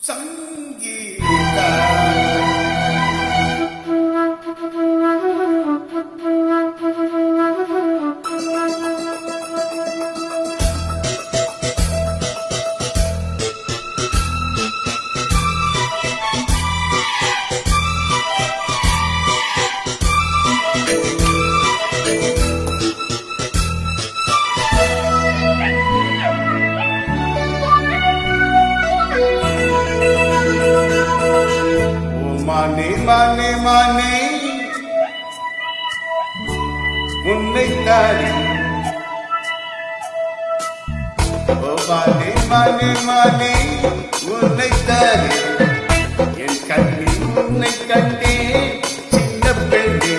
சங்கீதா மானே மானே மானே உன்னைத்தானே ஓ மானே மானே மானே உன்னைத்தானே என் கண்ணில் உன்னை கண்டே சின்ன பெண்ணே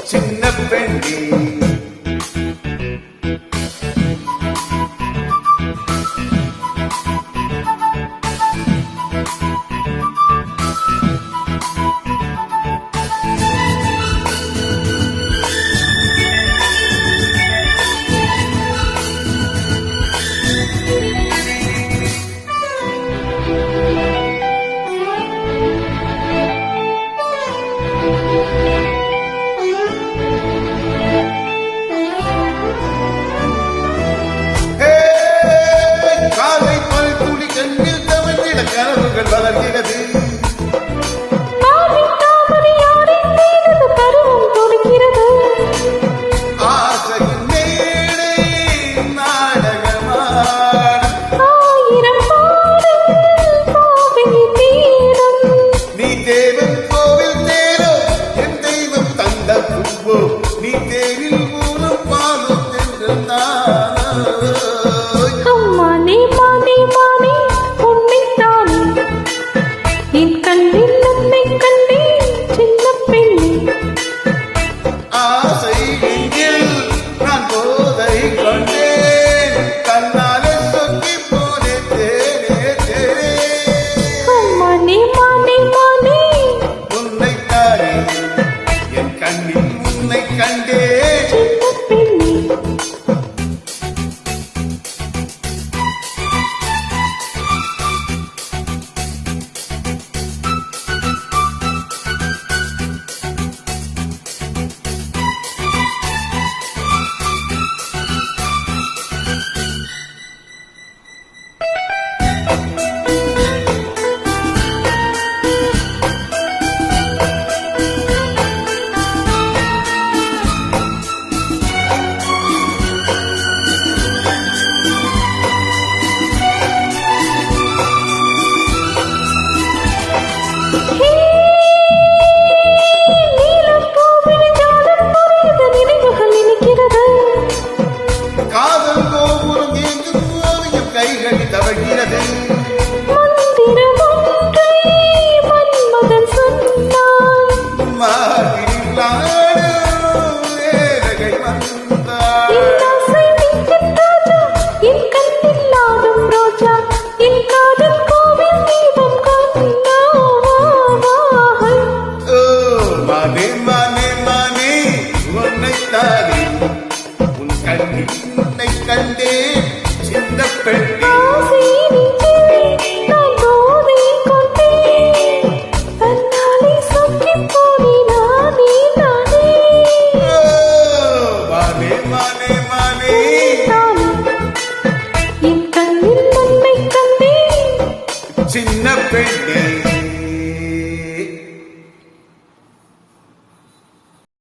சின்ன பெண்ணே கனவுகள் வளர்கிறது ஆசையின் மேடை நாடகமான நீ தேவன் கோவில் தேரோ என் தெய்வம் தந்த பூவோ நீ தேரில் ஊரும் பாலும் என் கண்ணில் நம்மை கண்டே சின்ன பெண்ணே ஆசை நெஞ்சில் நான் போதை கொண்டேன் கண்ணாலே சொக்கி போனே தேனே தேனே மானே மானே மானே உன்னைத்தானே என் கண்ணில் உன்னை கண்டே சின்ன பெண்ணே காதல் கோபுரம் எங்கும் ஓவியம் கைகள் தவழ்கிறது மார்பில் ஆடும் வேலகை வந்தாள் மானே மானே மானே உன்னைத்தானே உன் கண்ணில் உன்னை கண்டே சின்ன பெண்ணே மானே மானே மானே என் கண்ணில் நம்மை கண்டே சின்ன பெண்ணே